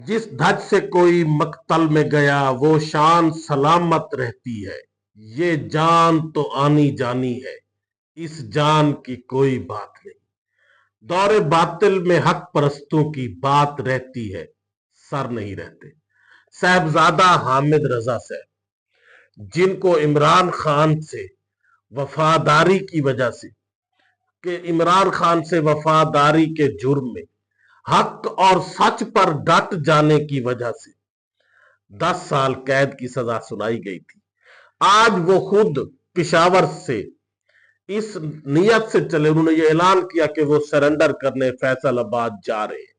जिस धज से कोई मक्तल में गया वो शान सलामत रहती है। ये जान तो आनी जानी है, इस जान की कोई बात नहीं। दौरे बातिल में हक परस्तों की बात रहती है, सर नहीं रहते। साहबजादा हामिद रजा साहब, जिनको इमरान खान से वफादारी की वजह से कि इमरान खान से वफादारी के जुर्म में हक और सच पर डट जाने की वजह से 10 साल कैद की सजा सुनाई गई थी, आज वो खुद पिशावर से इस नियत से चले, उन्होंने ये ऐलान किया कि वो सरेंडर करने फैसलाबाद जा रहे हैं।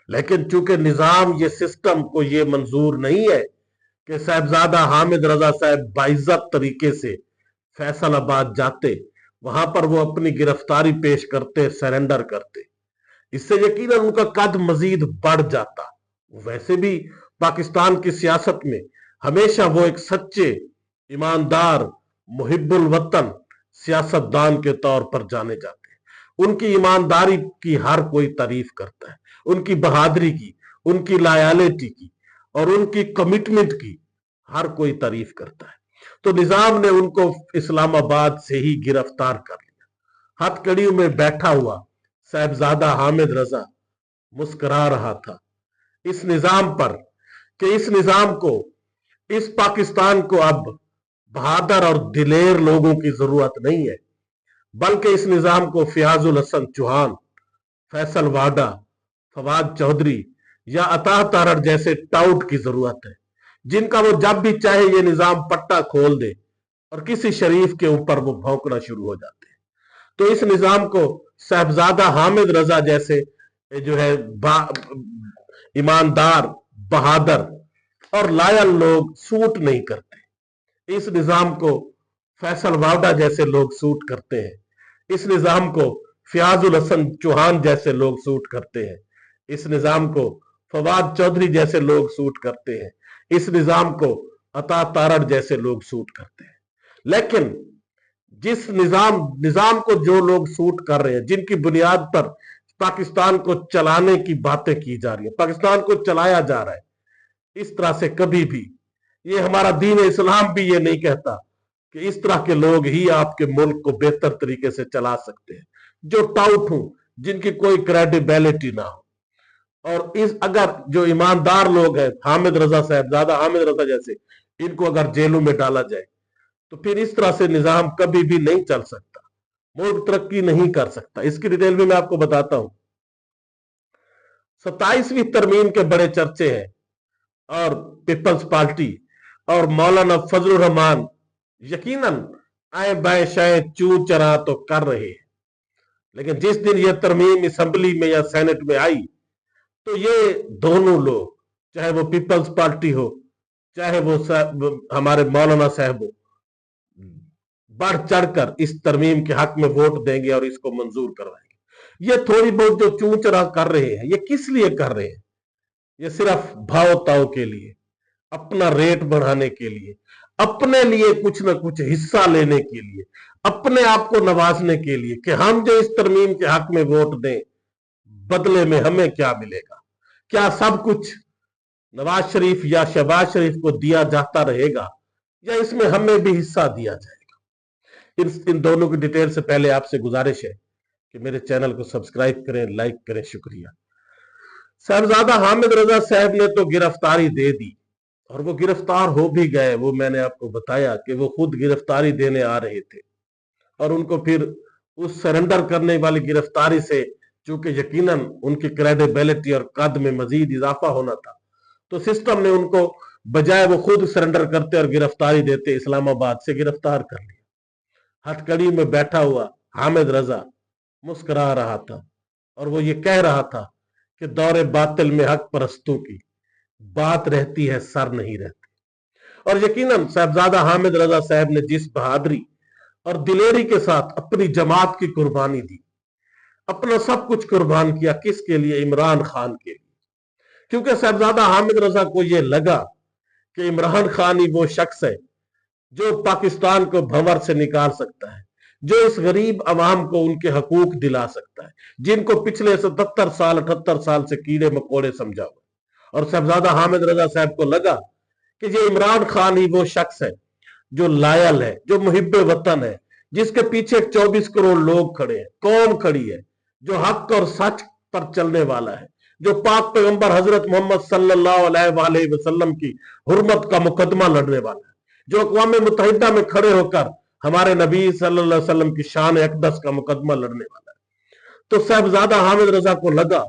लेकिन चूंकि निजाम ये सिस्टम को ये मंजूर नहीं है कि साहबजादा हामिद रजा साहब बाइज्जत तरीके से फैसलाबाद जाते, वहां पर वो अपनी गिरफ्तारी पेश करते, सरेंडर करते, इससे यकीनन उनका कद मजीद बढ़ जाता। वैसे भी पाकिस्तान की सियासत में हमेशा वो एक सच्चे, ईमानदार, मुहिब्बुल वतन सियासतदान के तौर पर जाने जाते हैं। उनकी ईमानदारी की हर कोई तारीफ करता है, उनकी बहादुरी की, उनकी लॉयल्टी की और उनकी कमिटमेंट की हर कोई तारीफ करता है। तो निजाम ने उनको इस्लामाबाद से ही गिरफ्तार कर लिया। हथकड़ियों में बैठा हुआ साहबजादा हामिद रजा मुस्कुरा रहा था इस निजाम पर कि इस निजाम को, इस पाकिस्तान को अब बहादुर और दिलेर लोगों की जरूरत नहीं है, बल्कि इस निजाम को फयाजुल हसन चौहान, फैसल वाडा, फवाद चौधरी या अता तारड़ जैसे टाउट की जरूरत है, जिनका वो जब भी चाहे ये निजाम पट्टा खोल दे और किसी शरीफ के ऊपर वो भौंकना शुरू हो जाते हैं। तो इस निजाम को साहबजादा हामिद रजा जैसे जो है ईमानदार, बहादुर और लायल लोग सूट नहीं करते। इस निजाम को फैसल वावडा जैसे लोग सूट करते हैं, इस निजाम को फयाजुल हसन चौहान जैसे लोग सूट करते हैं, इस निजाम को फवाद चौधरी जैसे लोग सूट करते हैं, इस निजाम को अता तारड़ जैसे लोग सूट करते हैं। लेकिन जिस निजाम को जो लोग सूट कर रहे हैं, जिनकी बुनियाद पर पाकिस्तान को चलाने की बातें की जा रही है, पाकिस्तान को चलाया जा रहा है, इस तरह से कभी भी ये हमारा दीन इस्लाम भी ये नहीं कहता कि इस तरह के लोग ही आपके मुल्क को बेहतर तरीके से चला सकते हैं, जो टाउट हो, जिनकी कोई क्रेडिबिलिटी ना हो। और इस अगर जो ईमानदार लोग हैं, हामिद रजा साहब, ज्यादा हामिद रजा जैसे, इनको अगर जेलों में डाला जाए तो फिर इस तरह से निजाम कभी भी नहीं चल सकता, मुल्क तरक्की नहीं कर सकता। इसकी डिटेल भी मैं आपको बताता हूं। 27वीं तरमीम के बड़े चर्चे हैं और पीपल्स पार्टी और मौलाना फजलुर रहमान यकीनन आए बाएं शाये चू चरा तो कर रहे हैं, लेकिन जिस दिन यह तरमीम असेंबली में या सेनेट में आई तो ये दोनों लोग, चाहे वो पीपल्स पार्टी हो, चाहे वो हमारे मौलाना साहब हो, बढ़ चढ़कर इस तरमीम के हक में वोट देंगे और इसको मंजूर करवाएंगे। ये थोड़ी बहुत जो चू चरा कर रहे हैं, ये किस लिए कर रहे हैं? ये सिर्फ भाव ताव के लिए, अपना रेट बढ़ाने के लिए, अपने लिए कुछ ना कुछ हिस्सा लेने के लिए, अपने आप को नवाजने के लिए कि हम जो इस तरमीम के हक में वोट दें, बदले में हमें क्या मिलेगा? क्या सब कुछ नवाज शरीफ या शहबाज शरीफ को दिया जाता रहेगा या इसमें हमें भी हिस्सा दिया जाएगा? इन दोनों की डिटेल से पहले आपसे गुजारिश है कि मेरे चैनल को सब्सक्राइब करें, लाइक करें। शुक्रिया। साहबजादा हामिद रजा साहब ने तो गिरफ्तारी दे दी और वो गिरफ्तार हो भी गए। वो मैंने आपको बताया कि वो खुद गिरफ्तारी देने आ रहे थे और उनको फिर उस सरेंडर करने वाली गिरफ्तारी से चूंकि यकीनन उनकी क्रेडिबिलिटी और कद में मजीद इजाफा होना था, तो सिस्टम ने उनको बजाय वो खुद सरेंडर करते और गिरफ्तारी देते, इस्लामाबाद से गिरफ्तार कर लिया। हथकड़ी में बैठा हुआ हामिद रजा मुस्कुरा रहा था और वो ये कह रहा था कि दौरे बातिल में हक परस्तों की बात रहती है, सर नहीं रहती। और यकीनन साहबजादा हामिद रजा साहब ने जिस बहादुरी और दिलेरी के साथ अपनी जमात की कुर्बानी दी, अपना सब कुछ कुर्बान किया, किसके लिए? इमरान खान के लिए। क्योंकि साहबजादा हामिद रजा को यह लगा कि इमरान खान ही वो शख्स है जो पाकिस्तान को भंवर से निकाल सकता है, जो इस गरीब अवाम को उनके हकूक दिला सकता है, जिनको पिछले 77 साल 78 साल से कीड़े मकोड़े समझा हुआ। और साहबजादा हामिद रजा साहब को लगा कि ये इमरान खान ही वो शख्स है जो लायल है, जो मुहिब्बे वतन है, जिसके पीछे 24 करोड़ लोग खड़े हैं, कौम खड़ी है, जो हक और सच पर चलने वाला है, जो पाक पैगंबर हजरत मोहम्मद सल्लल्लाहु अलैहि वसल्लम की हुर्मत का मुकदमा लड़ने वाला है, जो अक़वाम मुत्तहिदा में खड़े होकर हमारे नबी सल्लल्लाहु अलैहि वसल्लम की शान अक़दस का मुकदमा लड़ने वाला है। तो साहबजादा हामिद रजा को लगा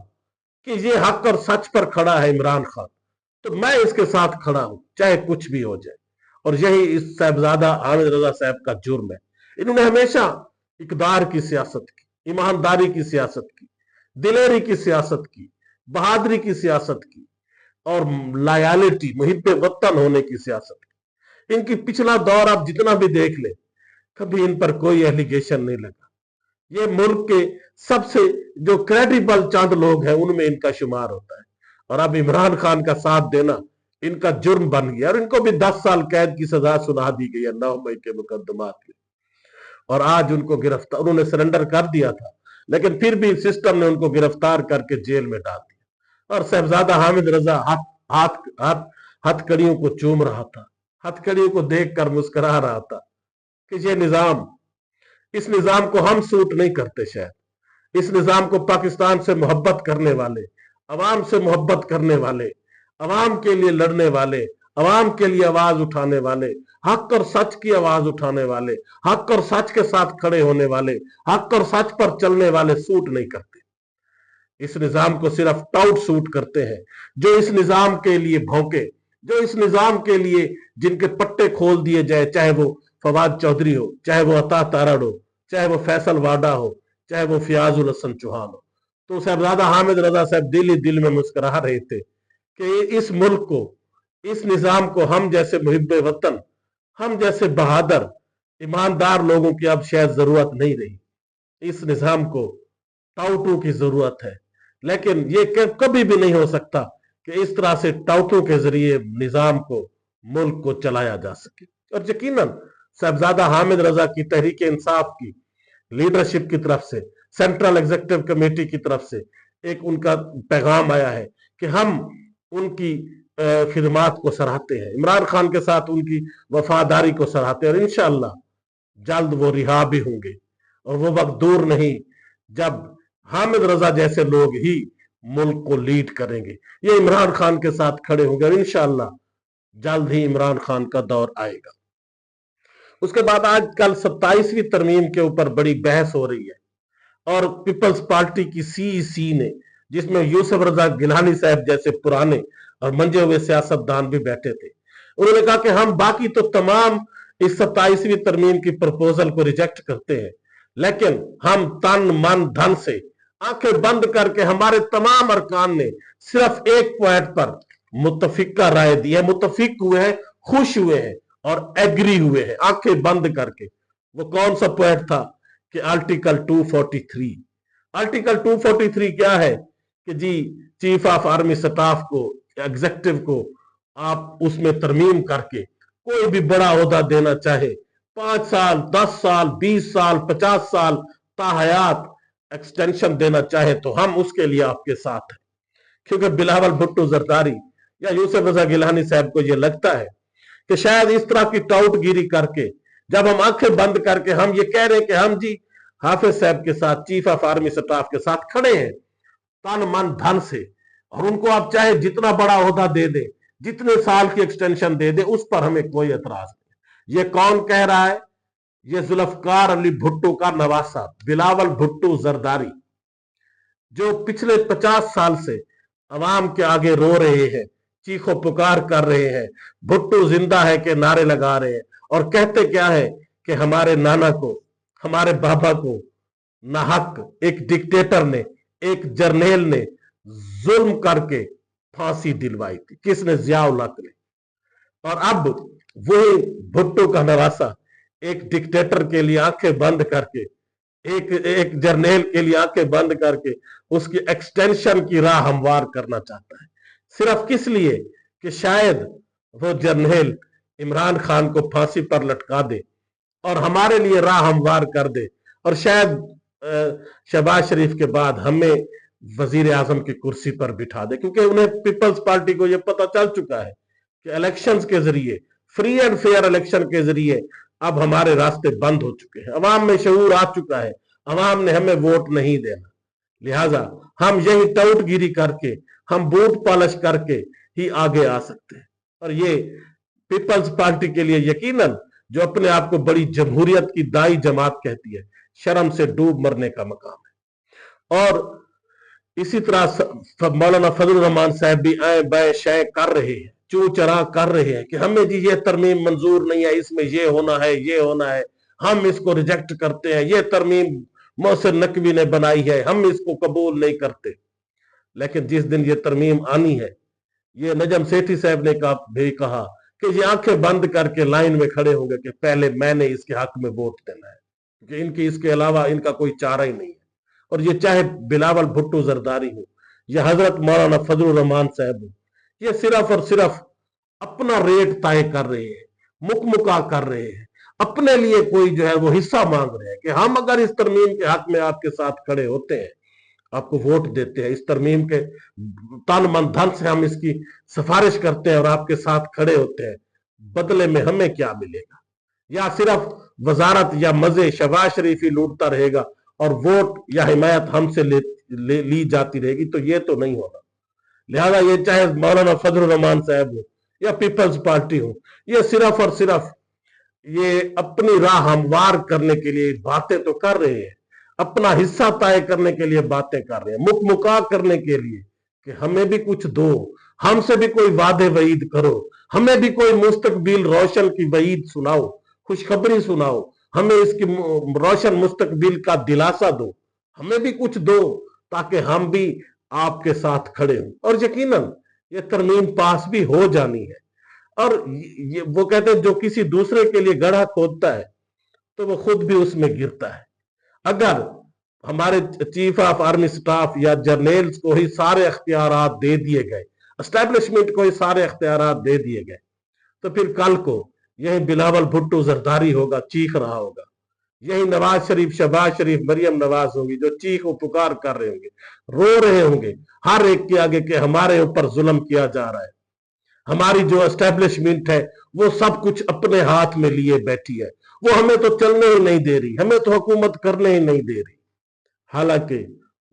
कि ये हक और सच पर खड़ा है इमरान खान, तो मैं इसके साथ खड़ा हूं चाहे कुछ भी हो जाए। और यही इस साहबजादा हामिद रजा साहब का जुर्म है। इन्होंने हमेशा इक़दार की सियासत की, ईमानदारी की सियासत की, दिलेरी की सियासत की, बहादुरी की सियासत की और लॉयल्टी, मुहिब्बे वतन होने की सियासत की। इनकी पिछला दौर आप जितना भी देख ले, कभी इन पर कोई एलिगेशन नहीं लगा। ये मुल्क के सबसे जो क्रेडिबल चंद लोग हैं उनमें इनका शुमार होता है। और अब इमरान खान का साथ देना इनका जुर्म बन गया और इनको भी 10 साल कैद की सजा सुना दी गई है 9 मई के मुकदमात में। और आज उनको गिरफ्तार, उन्होंने सरेंडर कर दिया था, लेकिन फिर भी सिस्टम ने उनको गिरफ्तार करके जेल में डाल दिया। और साहबजादा हामिद रजा हथकड़ियों को चूम रहा था, हथकड़ियों को देखकर मुस्कुरा रहा था कि ये निजाम, इस निजाम को हम सूट नहीं करते। शायद इस निजाम को पाकिस्तान से मोहब्बत करने वाले, अवाम से मोहब्बत करने वाले, अवाम के लिए लड़ने वाले, अवाम के लिए आवाज उठाने वाले, हक और सच की आवाज उठाने वाले, हक और सच के साथ खड़े होने वाले, हक और सच पर चलने वाले सूट नहीं करते। इस निजाम को सिर्फ टाउट सूट करते हैं, जो इस निजाम के लिए भौंके, जो इस निजाम के लिए जिनके पट्टे खोल दिए जाए, चाहे वो फवाद चौधरी हो, चाहे वो अता तारड़ हो, चाहे वो फैसल वाडा हो, चाहे वो फियाजुल हसन चौहान हो। तो साहबजादा हामिद रजा साहब दिल ही दिल में मुस्कुरा रहे थे कि इस मुल्क को, इस निजाम को हम जैसे मुहिब्बे वतन, हम जैसे बहादुर ईमानदार लोगों की अब शायद जरूरत नहीं रही। इस निजाम को टाउटों की जरूरत है, लेकिन ये कभी भी नहीं हो सकता कि इस तरह से टाउटों के जरिए निजाम को, मुल्क को चलाया जा सके। और यकीनन साहबजादा हामिद रजा की तहरीक इंसाफ की लीडरशिप की तरफ से, सेंट्रल एग्जीक्यूटिव कमेटी की तरफ से एक उनका पैगाम आया है कि हम उनकी खिदमात को सराहते हैं, इमरान खान के साथ उनकी वफादारी को सराहते हैं और इंशाअल्लाह जल्द वो रिहा भी होंगे। और वो वक्त दूर नहीं जब हामिद रजा जैसे लोग ही मुल्क को लीड करेंगे, ये इमरान खान के साथ खड़े होंगे और इंशाअल्लाह जल्द ही इमरान खान का दौर आएगा। उसके बाद आजकल 27वीं तरमीम के ऊपर बड़ी बहस हो रही है और पीपल्स पार्टी की सीईसी ने, जिसमें यूसुफ रजा गिलानी साहब जैसे पुराने और मंजे हुए सियासतदान भी बैठे थे, उन्होंने कहा कि हम बाकी तो तमाम इस 27वीं तरमीम की प्रपोजल को रिजेक्ट करते हैं, लेकिन हम तन मन धन से आंखें बंद करके हमारे तमाम अरकान ने सिर्फ एक पॉइंट पर मुत्तफिका राय दी है, मुत्तफिक हुए हैं, खुश हुए हैं और एग्री हुए हैं आंखें बंद करके। वो कौन सा पॉइंट था कि आर्टिकल 243। आर्टिकल 243 क्या है कि जी चीफ ऑफ आर्मी स्टाफ को, एग्जीक्यूटिव को आप उसमें तरमीम करके कोई भी बड़ा ओहदा देना चाहे, 5 साल, 10 साल, 20 साल, 50 साल ताहयात एक्सटेंशन देना चाहे तो हम उसके लिए आपके साथ हैं। क्योंकि बिलावल भुट्टो जरदारी या यूसुफ रजा गिलानी साहब को यह लगता है कि शायद इस तरह की टाउटगिरी करके, जब हम आंखें बंद करके हम ये कह रहे हैं कि हम जी हाफिज साहब के साथ, चीफ ऑफ आर्मी स्टाफ के साथ खड़े हैं तन मन धन से, और उनको आप चाहे जितना बड़ा ओहदा दे दे, जितने साल की एक्सटेंशन दे दे, उस पर हमें कोई एतराज नहीं। ये कौन कह रहा है? ये जुल्फकार अली भुट्टो का नवासा बिलावल भुट्टो जरदारी, जो पिछले 50 साल से अवाम के आगे रो रहे हैं, चीखो पुकार कर रहे हैं, भुट्टो जिंदा है के नारे लगा रहे हैं और कहते क्या है कि हमारे नाना को, हमारे बाबा को नाहक एक डिक्टेटर ने, एक जर्नेल ने जुल्म करके फांसी दिलवाई थी। किसने? जिया-उल हक ने। और अब वही भुट्टो का नवासा एक डिक्टेटर के लिए आंखें बंद करके, एक जर्नेल के लिए आंखें बंद करके उसकी एक्सटेंशन की राह हमवार करना चाहता है, सिर्फ किस लिए कि शायद वो जर्नेल इमरान खान को फांसी पर लटका दे और हमारे लिए राह हमवार कर दे, और शायद शहबाज शरीफ के बाद हमें वजीर आजम की कुर्सी पर बिठा दे, क्योंकि उन्हें पीपल्स पार्टी को यह पता चल चुका है कि इलेक्शंस के जरिए, फ्री एंड फेयर इलेक्शन के जरिए अब हमारे रास्ते बंद हो चुके हैं, अवाम में शऊर आ चुका है, अवाम ने हमें वोट नहीं देना, लिहाजा हम यही टाउटगिरी करके, हम बूथ पॉलिश करके ही आगे आ सकते हैं। और ये पीपल्स पार्टी के लिए यकीनन, जो अपने आप को बड़ी जमहूरियत की दाई जमात कहती है, शर्म से डूब मरने का मकाम है। और इसी तरह मौलाना फजलुर रहमान साहब भी आए बाएं शय कर रहे हैं, चू चरा कर रहे हैं कि हमें जी ये तरमीम मंजूर नहीं है, इसमें ये होना है, ये होना है, हम इसको रिजेक्ट करते हैं, ये तरमीम मोहसिन नकवी ने बनाई है, हम इसको कबूल नहीं करते। लेकिन जिस दिन ये तरमीम आनी है, ये नजम सेठी साहब ने भी कहा कि ये आंखें बंद करके लाइन में खड़े होंगे कि पहले मैंने इसके हक में वोट देना है, क्योंकि इनकी इसके अलावा इनका कोई चारा ही नहीं है। और ये चाहे बिलावल भुट्टो जरदारी हो या हजरत मौलाना फजलुर रहमान साहब हो, ये सिर्फ और सिर्फ अपना रेट तय कर रहे हैं, मुकमुका कर रहे हैं, अपने लिए कोई जो है वो हिस्सा मांग रहे हैं कि हम अगर इस तरमीम के हक में आपके साथ खड़े होते हैं, आपको वोट देते हैं, इस तरमीम के तन मन धन से हम इसकी सिफारिश करते हैं और आपके साथ खड़े होते हैं, बदले में हमें क्या मिलेगा? या सिर्फ वजारत या मजे शहबाज शरीफ ही लूटता रहेगा और वोट या हिमायत हमसे ली जाती रहेगी? तो ये तो नहीं होना। लिहाजा ये चाहे मौलाना फजलुर रहमान साहब हो या पीपल्स पार्टी हो, ये सिर्फ और सिर्फ ये अपनी राह हमवार करने के लिए बातें तो कर रहे हैं, अपना हिस्सा तय करने के लिए बातें कर रहे हैं, मुकमुका करने के लिए कि हमें भी कुछ दो, हमसे भी कोई वादे वईद करो, हमें भी कोई मुस्तकबिल रोशन की वईद सुनाओ, खुशखबरी सुनाओ, हमें इसकी रोशन मुस्तकबिल का दिलासा दो, हमें भी कुछ दो ताकि हम भी आपके साथ खड़े हों। और यकीनन ये तरमीम पास भी हो जानी है। और ये वो कहते हैं जो किसी दूसरे के लिए गड्ढा खोदता है तो वो खुद भी उसमें गिरता है। अगर हमारे चीफ ऑफ आर्मी स्टाफ या जर्नल्स को ही सारे अख्तियारात दे दिए गए, एस्टेब्लिशमेंट को ही सारे अख्तियारात दे दिए गए, तो फिर कल को यही बिलावल भुट्टो जरदारी होगा, चीख रहा होगा, यही नवाज शरीफ, शहबाज शरीफ, मरियम नवाज होगी जो चीख व पुकार कर रहे होंगे, रो रहे होंगे हर एक के आगे कि हमारे ऊपर जुल्म किया जा रहा है, हमारी जो एस्टेब्लिशमेंट है वो सब कुछ अपने हाथ में लिए बैठी है, वो हमें तो चलने ही नहीं दे रही, हमें तो हुकूमत करने ही नहीं दे रही। हालांकि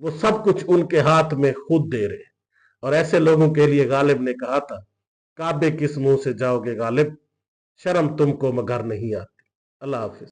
वो सब कुछ उनके हाथ में खुद दे रहे। और ऐसे लोगों के लिए गालिब ने कहा था, काबे किस मुंह से जाओगे गालिब, शर्म तुमको मगर नहीं आती। अल्लाह हाफिज।